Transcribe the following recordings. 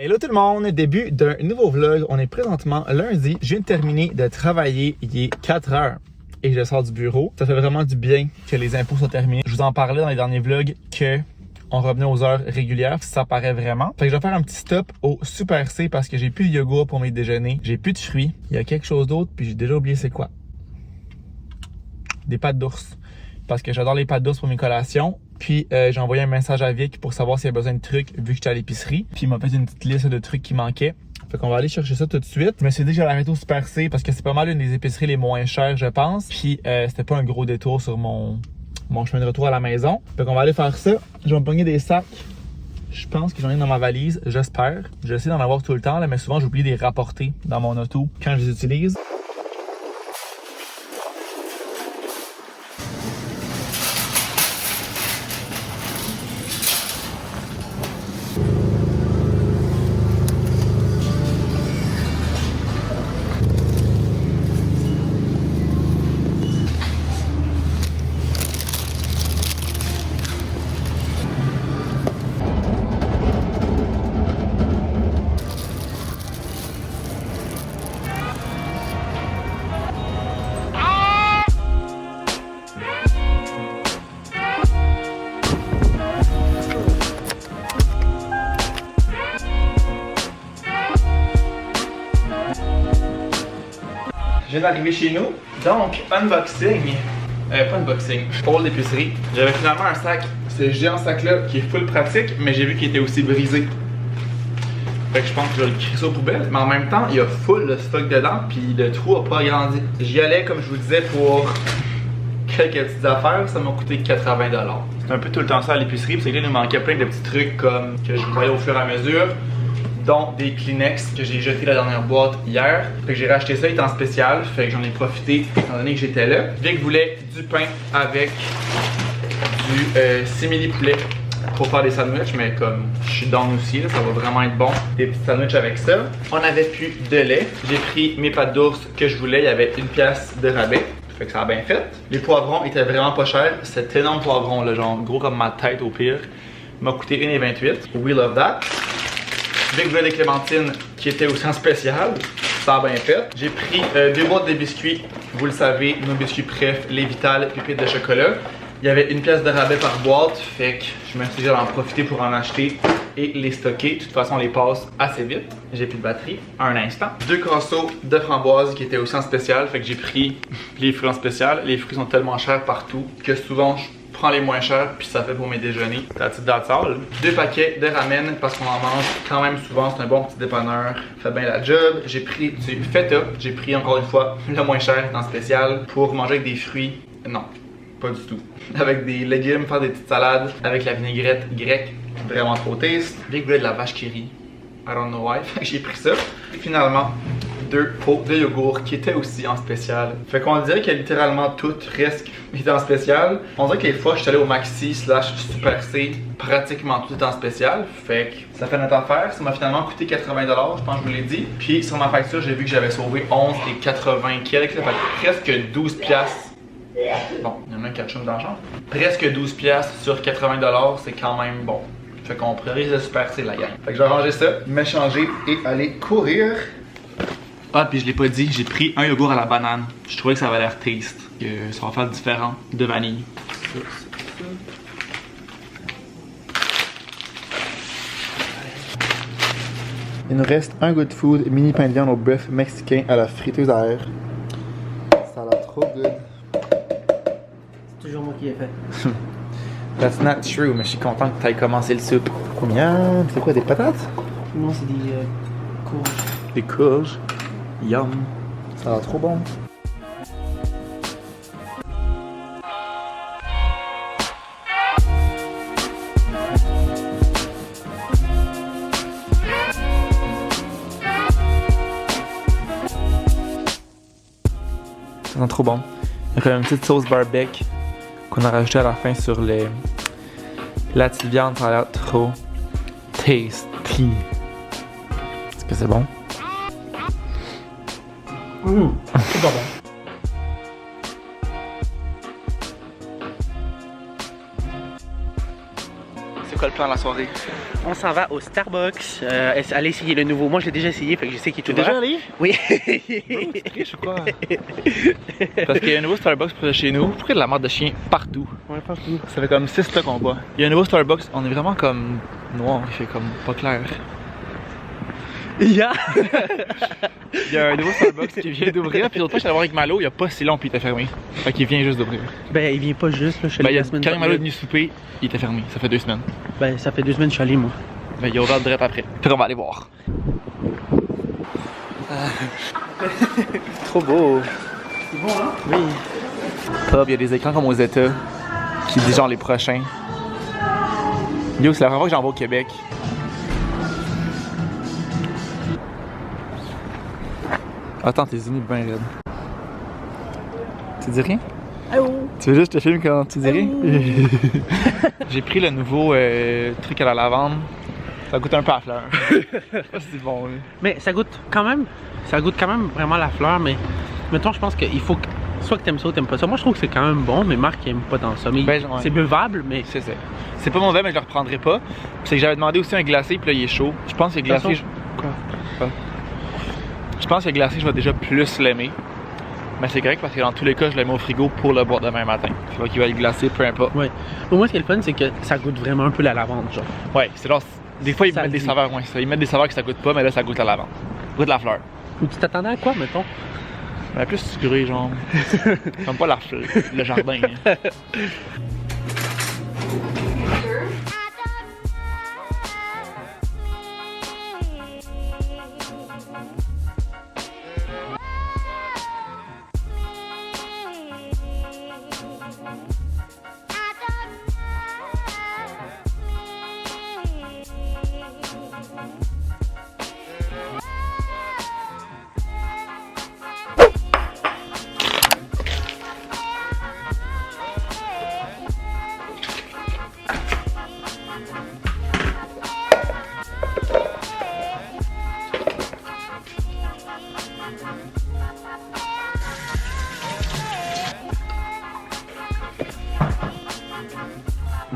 Hello tout le monde, début d'un nouveau vlog. On est présentement lundi. Je viens de terminer de travailler, il est 4 heures et je sors du bureau. Ça fait vraiment du bien que les impôts soient terminés. Je vous en parlais dans les derniers vlogs que on revenait aux heures régulières, ça paraît vraiment. Fait que je vais faire un petit stop au Super C parce que j'ai plus de yogourt pour mes déjeuners. J'ai plus de fruits. Il y a quelque chose d'autre puis j'ai déjà oublié c'est quoi. Des pâtes d'ours. Parce que j'adore les pâtes d'ours pour mes collations. Puis j'ai envoyé un message à Vic pour savoir s'il y a besoin de trucs vu que j'étais à l'épicerie. Puis il m'a fait une petite liste de trucs qui manquaient. Fait qu'on va aller chercher ça tout de suite. Je me suis dit que j'allais arrêter au Super C parce que c'est pas mal une des épiceries les moins chères, je pense. Puis c'était pas un gros détour sur mon chemin de retour à la maison. Fait qu'on va aller faire ça. Je vais me pogner des sacs. Je pense que j'en ai dans ma valise, j'espère. J'essaie d'en avoir tout le temps, là, mais souvent j'oublie de les rapporter dans mon auto quand je les utilise. Je viens d'arriver chez nous, donc unboxing, pas unboxing, haul d'épicerie. J'avais finalement un sac, ce géant sac là qui est full pratique, mais j'ai vu qu'il était aussi brisé. Fait que je pense que je vais le crisser aux poubelles, mais en même temps il y a full de stock dedans, puis le trou a pas grandi. J'y allais comme je vous disais pour quelques petites affaires, ça m'a coûté 80$. C'est un peu tout le temps ça à l'épicerie, parce que là il nous manquait plein de petits trucs comme que je voyais au fur et à mesure. Dont des Kleenex que j'ai jeté la dernière boîte hier. Fait que j'ai racheté ça, il est en spécial, fait que j'en ai profité étant donné que j'étais là. Vic voulait du pain avec du simili poulet pour faire des sandwichs, mais comme je suis down aussi, là, ça va vraiment être bon. Des petits sandwichs avec ça. On avait plus de lait. J'ai pris mes pâtes d'ours que je voulais, il y avait une pièce de rabais. Fait que ça a bien fait. Les poivrons étaient vraiment pas chers. Cet énorme poivron là, genre gros comme ma tête au pire, m'a coûté 1,28$. We love that. Vic voulait des clémentines qui étaient aussi en spécial, ça a bien fait. J'ai pris 2 boîtes de biscuits, vous le savez, nos biscuits préf, les Vital, pépites de chocolat. Il y avait une pièce de rabais par boîte, fait que je me suis dit d'en profiter pour en acheter et les stocker. De toute façon, on les passe assez vite. J'ai plus de batterie, un instant. 2 crosseaux de framboises qui étaient aussi en spécial, fait que j'ai pris les fruits en spécial. Les fruits sont tellement chers partout que souvent je prends les moins chers puis ça fait pour mes déjeuners. That's all. 2 paquets de ramen parce qu'on en mange quand même souvent, c'est un bon petit dépanneur, fait bien la job. J'ai pris du feta, j'ai pris encore une fois le moins cher dans spécial pour manger avec des fruits. Non, pas du tout. Avec des légumes, faire des petites salades avec la vinaigrette grecque, vraiment trop taste. Vic voulait de la vache qui rit. I don't know why. J'ai pris ça. Et finalement, 2 pots de yogourt qui étaient aussi en spécial. Fait qu'on dirait que littéralement tout presque était en spécial. On dirait que les fois je suis allé au Maxi / Super C, pratiquement tout est en spécial. Fait que ça fait notre affaire. Ça m'a finalement coûté 80$, je pense que je vous l'ai dit. Puis sur ma facture, j'ai vu que j'avais sauvé 11 et 80 quelques. Fait que presque 12$. Bon, il y en a un ketchup d'argent. Presque 12$ sur 80$, c'est quand même bon. Fait qu'on priorise le Super C, la gang. Fait que je vais ranger ça, m'échanger et aller courir. Ah, puis je l'ai pas dit, j'ai pris un yogourt à la banane. Je trouvais que ça avait l'air taste. Que ça va faire différent de vanille. Il nous reste un Good Food mini pain de viande au bœuf mexicain à la friteuse à air. Ça a l'air trop good. C'est toujours moi qui ai fait. That's not true, mais je suis content que tu aies commencé le soupe. Combien? C'est quoi, des patates? Non, c'est des courges. Des courges. Yum. Ça a l'air trop bon. Ça sent trop bon. Il y a quand même une petite sauce barbecue qu'on a rajoutée à la fin sur la petite viande. Ça a l'air trop tasty. Est-ce que c'est bon? C'est pas bon. C'est quoi quoi le plan de la soirée? On s'en va au Starbucks. Aller essayer le nouveau. Moi, je l'ai déjà essayé, fait que je sais qu'il est T'es déjà allé? Oui. C'est triche ou quoi? Parce qu'il y a un nouveau Starbucks près de chez nous. Pourquoi il y a de la marde de chien partout? Ouais, partout. Ça fait comme 6 là qu'on boit. Il y a un nouveau Starbucks, on est vraiment comme noir, il fait comme pas clair. Il y a un nouveau Starbucks qui vient d'ouvrir, puis l'autre fois je suis allé voir avec Malo, il y a pas si long puis il était fermé. Fait qu'il vient juste d'ouvrir. Ben, il vient pas juste, là, je suis allé la semaine quand Malo est dernière. venu souper, il était fermé, ça fait 2 semaines. Ben, ça fait 2 semaines que je suis allé, moi. Ben il a ouvert direct après. Puis on va aller voir. Trop beau. C'est bon, hein? Oui. Pub, il y a des écrans comme aux États qui disent genre les prochains. Yo, c'est la première fois que j'en vais au Québec. Attends, t'es zoomé bien raide. Tu dis rien? Allô? Tu veux juste que je te filme quand tu dis rien? J'ai pris le nouveau truc à la lavande. Ça goûte un peu à la fleur. C'est bon, oui. Mais ça goûte quand même vraiment la fleur, mais mettons, je pense qu'il faut que soit que t'aimes ça ou t'aimes pas ça. Moi, je trouve que c'est quand même bon, mais Marc il aime pas tant ça. Mais Ben, ouais. c'est buvable, mais C'est ça. C'est pas mauvais, mais je le reprendrai pas. Puis c'est que j'avais demandé aussi un glacé, puis là, il est chaud. Je pense que le glacé. Quoi? Je pense que le glacé, je vais déjà plus l'aimer. Mais c'est correct parce que dans tous les cas, je le mets au frigo pour le boire demain matin. Fait qu'il va être glacé, peu importe. Ouais. Pour moi, ce qui est le fun, c'est que ça goûte vraiment un peu la lavande, genre. Ouais, c'est genre. Des fois, ils Ça mettent des dit. saveurs, ouais, ça. Ils mettent des saveurs que ça goûte pas, mais là, ça goûte la lavande. Ça goûte la fleur. Ou tu t'attendais à quoi, mettons? Mais plus sucré, genre. Comme pas le jardin. Hein.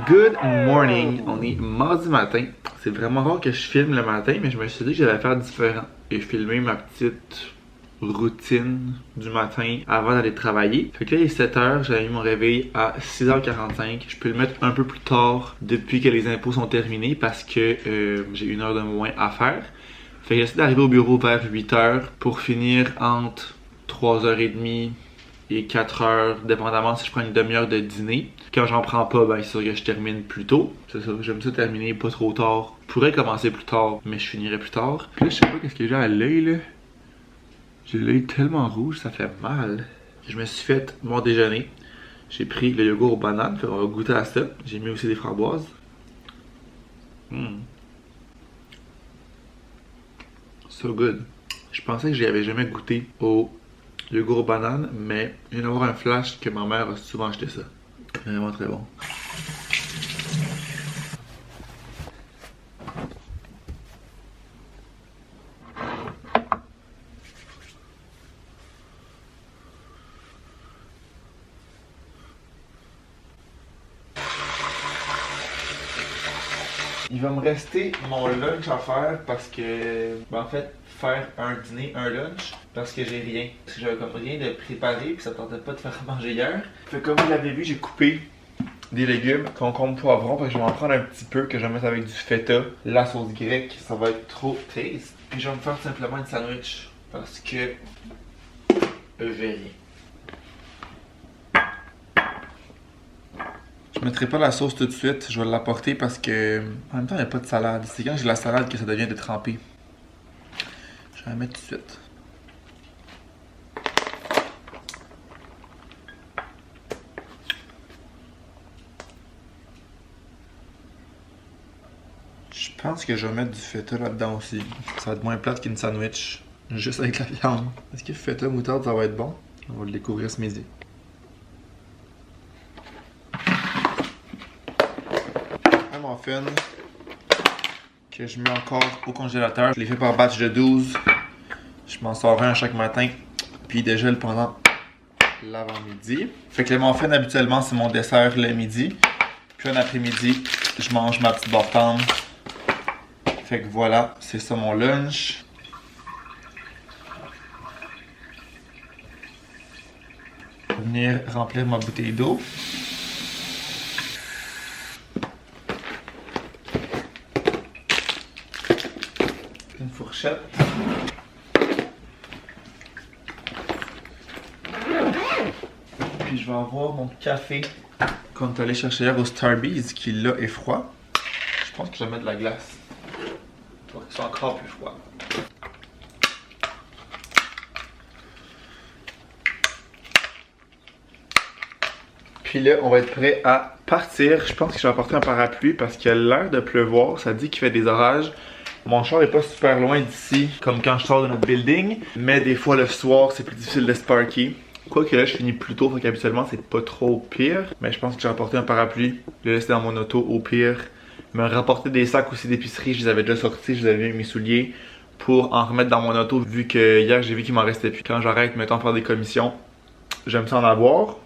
Good morning, on est mardi matin. C'est vraiment rare que je filme le matin, mais je me suis dit que j'allais faire différent et filmer ma petite routine du matin avant d'aller travailler. Fait que là il est 7h, j'avais mis mon réveil à 6h45. Je peux le mettre un peu plus tard depuis que les impôts sont terminés parce que j'ai 1 heure de moins à faire. Fait que j'essaie d'arriver au bureau vers 8h pour finir entre 3h30 et 4h, dépendamment si je prends une demi-heure de dîner. Quand j'en prends pas, ben c'est sûr que je termine plus tôt. C'est ça, j'aime ça terminer pas trop tard. Je pourrais commencer plus tard, mais je finirai plus tard. Puis là, je sais pas qu'est-ce que j'ai à l'œil là. J'ai l'œil tellement rouge, ça fait mal. Je me suis fait mon déjeuner. J'ai pris le yogourt aux bananes, fait on va goûter à ça. J'ai mis aussi des framboises. So good. Je pensais que j'y avais jamais goûté au yogourt aux bananes, mais je viens d'avoir un flash que ma mère a souvent acheté ça. Vraiment très bon. Il va me rester mon lunch à faire parce que, ben en fait, faire un dîner, un lunch, parce que j'ai rien. Parce que j'avais comme rien de préparé, puis ça tentait pas de faire manger hier. Fait comme vous l'avez vu, j'ai coupé des légumes, concombre, poivron, fait que je vais en prendre un petit peu que je vais mettre avec du feta, la sauce grecque, ça va être trop triste. Puis je vais me faire simplement une sandwich parce que j'ai rien. Je mettrai pas la sauce tout de suite, je vais l'apporter parce que en même temps il n'y a pas de salade. C'est quand j'ai la salade que ça devient détrempé. Je vais la mettre tout de suite. Je pense que je vais mettre du feta là-dedans aussi. Ça va être moins plate qu'une sandwich, juste avec la viande. Est-ce que feta moutarde ça va être bon? On va le découvrir ce midi. Un muffin que je mets encore au congélateur. Je l'ai fait par batch de 12. Je m'en sors un à chaque matin. Puis déjà pendant l'avant-midi. Fait que le muffin habituellement c'est mon dessert le midi. Puis un après-midi, je mange ma petite barre tendre. Fait que voilà, c'est ça mon lunch. Je vais venir remplir ma bouteille d'eau. Une fourchette. Puis je vais avoir mon café qu'on est allé chercher hier au Starbucks qui là est froid. Je pense que je vais mettre de la glace pour qu'il soit encore plus froid. Puis là, on va être prêt à partir. Je pense que je vais apporter un parapluie parce qu'il a l'air de pleuvoir. Ça dit qu'il fait des orages. Mon char est pas super loin d'ici, comme quand je sors de notre building. Mais des fois, le soir, c'est plus difficile de se parker. Quoique là, je finis plus tôt, donc habituellement, c'est pas trop pire. Mais je pense que j'ai apporté un parapluie, le laisser dans mon auto au pire. Me rapporter des sacs aussi d'épicerie, je les avais déjà sortis, je les avais mis mes souliers pour en remettre dans mon auto, vu que hier, j'ai vu qu'il m'en restait plus. Quand j'arrête, mettons, faire des commissions, j'aime ça en avoir.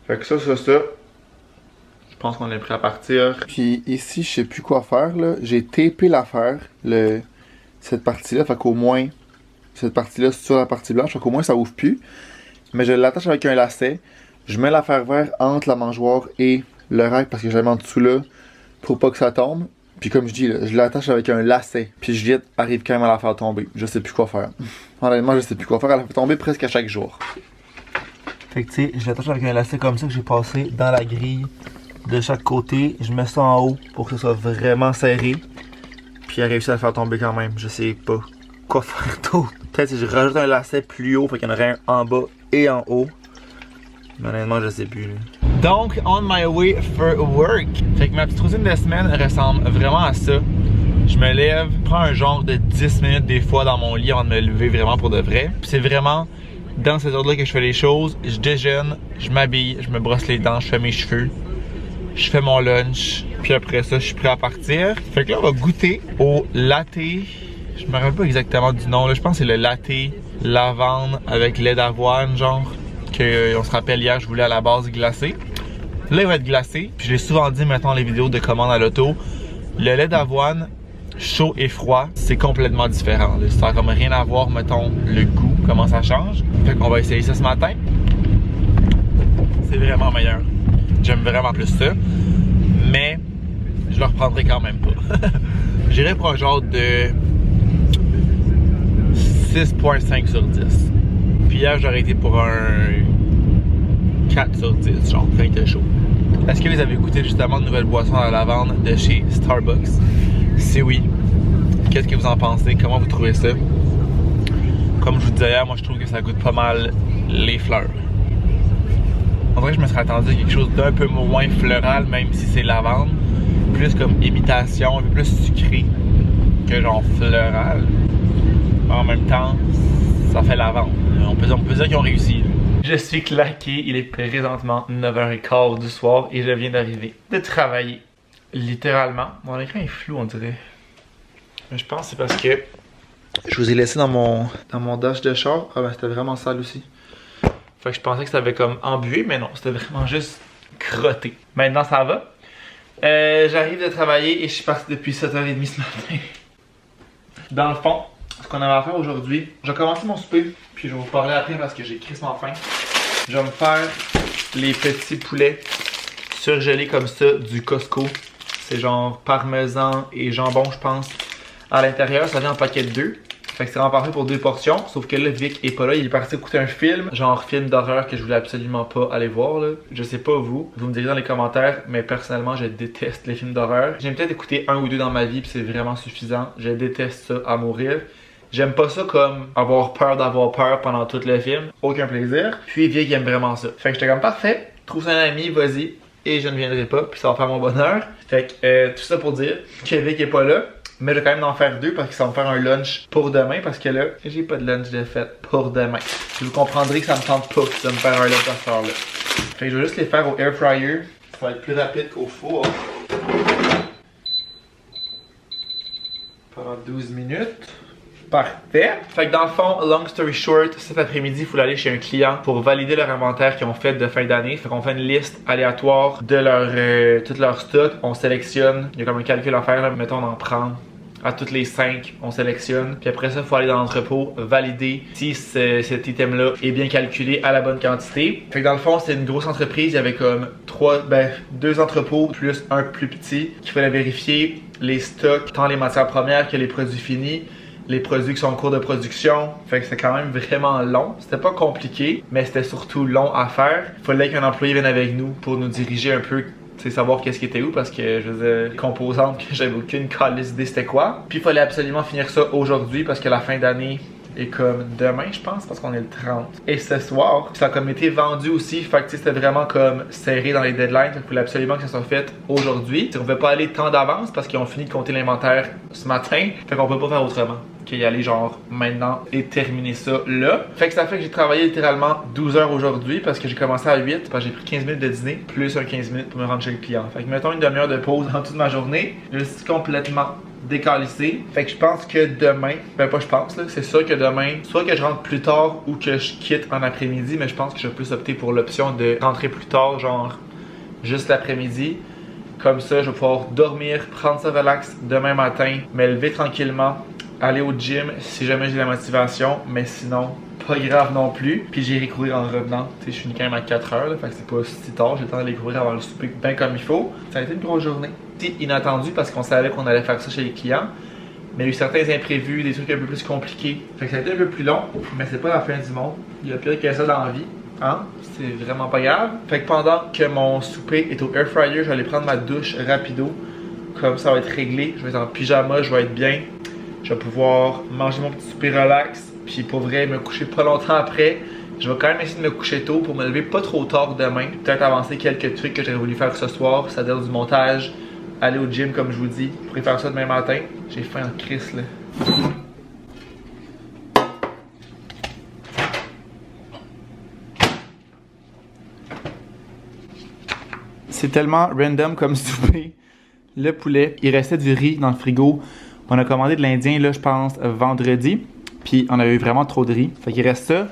Fait que ça. Je pense qu'on est prêt à partir. Puis ici, je sais plus quoi faire, là. J'ai tapé l'affaire, cette partie-là. Fait qu'au moins, cette partie-là sur la partie blanche. Fait qu'au moins, ça ouvre plus. Mais je l'attache avec un lacet. Je mets l'affaire vert entre la mangeoire et le rack parce que j'aime en dessous là pour pas que ça tombe. Puis comme je dis, là, je l'attache avec un lacet. Puis Juliette arrive quand même à la faire tomber. Je sais plus quoi faire. Honnêtement, je sais plus quoi faire. Elle la fait tomber presque à chaque jour. Fait que tu sais, je l'attache avec un lacet comme ça que j'ai passé dans la grille de chaque côté. Je mets ça en haut pour que ça soit vraiment serré. Puis elle a réussi à la faire tomber quand même. Je sais pas quoi faire d'autre. Peut-être si je rajoute un lacet plus haut, fait qu'il y en aurait un en bas et en haut. Mais honnêtement, je sais plus. Là. Donc, on my way for work. Fait que ma petite routine de semaine ressemble vraiment à ça. Je me lève, prends un genre de 10 minutes des fois dans mon lit avant de me lever vraiment pour de vrai. Puis c'est vraiment dans ces ordres-là que je fais les choses. Je déjeune, je m'habille, je me brosse les dents, je fais mes cheveux. Je fais mon lunch. Puis après ça, je suis prêt à partir. Fait que là, on va goûter au latte. Je me rappelle pas exactement du nom. Là. Je pense que c'est le latte lavande avec lait d'avoine, genre. On se rappelle hier, je voulais à la base glacé. Là, il va être glacé. Puis je l'ai souvent dit, maintenant les vidéos de commande à l'auto. Le lait d'avoine, chaud et froid, c'est complètement différent. Là. Ça n'a comme rien à voir, mettons, le goût, comment ça change. Fait qu'on va essayer ça ce matin. C'est vraiment meilleur. J'aime vraiment plus ça. Mais je le reprendrai quand même pas. J'irai pour un genre de 6.5 sur 10. Puis hier, j'aurais été pour un 4 sur 10, genre, quand il était chaud. Est-ce que vous avez goûté justement de nouvelles boissons à la lavande de chez Starbucks? Si oui, qu'est-ce que vous en pensez? Comment vous trouvez ça? Comme je vous disais hier, moi je trouve que ça goûte pas mal les fleurs. En vrai, je me serais attendu à quelque chose d'un peu moins floral, même si c'est lavande. Plus comme imitation, un peu plus sucré que genre floral. En même temps, ça fait lavande. On peut dire qu'ils ont réussi. Je suis claqué, il est présentement 9h15 du soir et je viens d'arriver de travailler. Littéralement. Mon écran est flou, on dirait. Mais je pense que c'est parce que je vous ai laissé dans mon dash de char. Ah ben c'était vraiment sale aussi. Fait que je pensais que ça avait comme embué, mais non, c'était vraiment juste crotté. Maintenant ça va. J'arrive de travailler et je suis parti depuis 7h30 ce matin. Dans le fond, ce qu'on avait à faire aujourd'hui, je vais commencer mon souper, puis je vais vous parler après parce que j'ai crissement faim. Je vais me faire les petits poulets surgelés comme ça du Costco. C'est genre parmesan et jambon, je pense. À l'intérieur, ça vient en paquet de 2. Fait que c'est vraiment parfait pour 2 portions. Sauf que là, Vic est pas là. Il est parti écouter un film, genre film d'horreur que je voulais absolument pas aller voir. Là. Je sais pas vous me direz dans les commentaires, mais personnellement, je déteste les films d'horreur. J'aime peut-être écouter 1 ou 2 dans ma vie, puis c'est vraiment suffisant. Je déteste ça à mourir. J'aime pas ça comme avoir peur d'avoir peur pendant tout le film. Aucun plaisir. Puis Vic aime vraiment ça. Fait que j'étais comme parfait. Trouve ça un ami, vas-y. Et je ne viendrai pas, puis ça va faire mon bonheur. Fait que tout ça pour dire que Vic est pas là. Mais je vais quand même en faire 2 parce que ça va me faire un lunch pour demain. Parce que là, j'ai pas de lunch de fête pour demain. Vous comprendrez que ça me tente pas de me faire un lunch à ce soir-là. Fait que je vais juste les faire au air fryer. Ça va être plus rapide qu'au four. Pendant 12 minutes. Parfait. Fait que dans le fond, long story short, cet après-midi, il faut aller chez un client pour valider leur inventaire qu'ils ont fait de fin d'année. Fait qu'on fait une liste aléatoire de leur tout leur stock. On sélectionne. Il y a comme un calcul à faire. Là. Mettons, on en prend à toutes les 5, on sélectionne. Puis après ça, il faut aller dans l'entrepôt, valider si cet item-là est bien calculé à la bonne quantité. Fait que dans le fond, c'est une grosse entreprise. Il y avait comme 2 entrepôts plus un plus petit qu'il fallait vérifier les stocks, tant les matières premières que les produits finis. Les produits qui sont en cours de production. Fait que c'est quand même vraiment long. C'était pas compliqué, mais c'était surtout long à faire. Il fallait qu'un employé vienne avec nous pour nous diriger un peu, savoir qu'est-ce qui était où, parce que je faisais des composantes que j'avais aucune calice d'idée c'était quoi. Puis il fallait absolument finir ça aujourd'hui parce que la fin d'année est comme demain, je pense, parce qu'on est le 30. Et ce soir, ça a comme été vendu aussi, fait que c'était vraiment comme serré dans les deadlines, il fallait absolument que ça soit fait aujourd'hui. On ne pouvait pas aller tant d'avance parce qu'ils ont fini de compter l'inventaire ce matin, fait qu'on peut pas faire autrement qu'y aller genre maintenant et terminer ça là. Fait que ça fait que j'ai travaillé littéralement 12 heures aujourd'hui parce que j'ai commencé à 8 parce que j'ai pris 15 minutes de dîner plus un 15 minutes pour me rendre chez le client. Fait que mettons une demi-heure de pause dans toute ma journée. Je suis complètement décalissé. Fait que je pense que demain, ben pas je pense là, c'est sûr que demain, soit que je rentre plus tard ou que je quitte en après-midi, mais je pense que je vais plus opter pour l'option de rentrer plus tard, genre juste l'après-midi. Comme ça, je vais pouvoir dormir, prendre ça relax demain matin, me lever tranquillement, aller au gym si jamais j'ai la motivation, mais sinon, pas grave non plus. Puis j'irai courir en revenant. Tu sais, je finis quand même à 4 heures, là, fait que c'est pas si tard. J'ai le temps d'aller courir avant le souper bien comme il faut. Ça a été une grosse journée. C'est inattendu parce qu'on savait qu'on allait faire ça chez les clients. Mais il y a eu certains imprévus, des trucs un peu plus compliqués. Fait que ça a été un peu plus long, mais c'est pas la fin du monde. Il y a pire que ça dans la vie. Hein? C'est vraiment pas grave. Fait que pendant que mon souper est au air fryer, je vais aller prendre ma douche rapido. Comme ça va être réglé. Je vais être en pyjama, je vais être bien. Je vais pouvoir manger mon petit souper relax. Puis pour vrai, me coucher pas longtemps après. Je vais quand même essayer de me coucher tôt pour me lever pas trop tard demain. Peut-être avancer quelques trucs que j'aurais voulu faire ce soir. C'est-à-dire du montage, aller au gym comme je vous dis. Je pourrais faire ça demain matin. J'ai faim en crise là. C'est tellement random comme souper. Le poulet, il restait du riz dans le frigo. On a commandé de l'Indien, là, je pense, vendredi. Puis on avait eu vraiment trop de riz. Fait qu'il reste ça.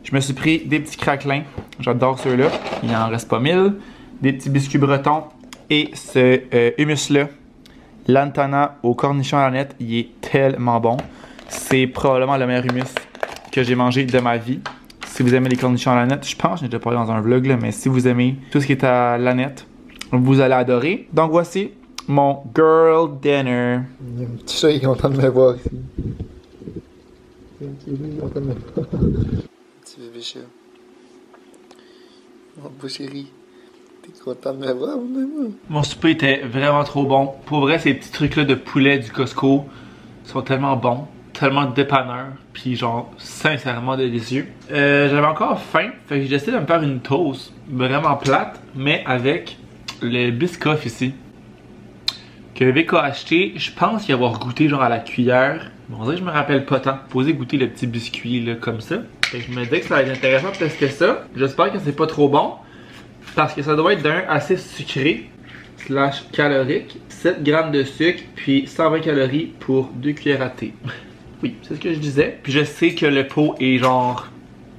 Je me suis pris des petits craquelins. J'adore ceux-là. Il en reste pas 1000. Des petits biscuits bretons. Et ce hummus-là, l'Antana au cornichon à la nette, il est tellement bon. C'est probablement le meilleur hummus que j'ai mangé de ma vie. Si vous aimez les cornichons à la nette, je pense que j'en ai déjà parlé dans un vlog, là, mais si vous aimez tout ce qui est à la nette, vous allez adorer. Donc voici mon girl dinner. Il y a un petit chat qui est content de me voir ici. Il y a un petit bébé qui est content de me voir. Petit bébé chat. Mon beau chéri. T'es content de me voir, maman? Mon souper était vraiment trop bon. Pour vrai, ces petits trucs-là de poulet du Costco sont tellement bons. Tellement dépanneur, puis genre sincèrement délicieux. J'avais encore faim, fait que j'ai décidé de me faire une toast vraiment plate, mais avec le Biscoff ici que Vic a acheté. Je pense y avoir goûté genre à la cuillère. Bon, on dirait que je me rappelle pas tant. Posez goûter le petit biscuit là comme ça. Fait que je me dis que ça va être intéressant de tester ça. J'espère que c'est pas trop bon parce que ça doit être d'un assez sucré / calorique. 7 grammes de sucre puis 120 calories pour 2 cuillères à thé. Oui, c'est ce que je disais. Puis je sais que le pot est genre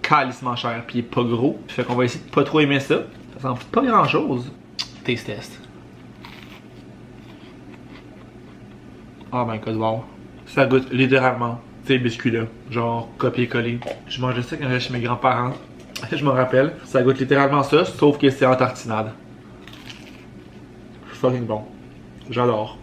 calissement cher, puis il est pas gros. Fait qu'on va essayer de pas trop aimer ça. Ça sent pas grand chose. Taste test. Oh my god, wow. Ça goûte littéralement ces biscuits-là. Genre copier-coller. Je mangeais ça quand j'allais chez mes grands-parents. Je me rappelle. Ça goûte littéralement ça, sauf que c'est en tartinade. Fucking bon. J'adore.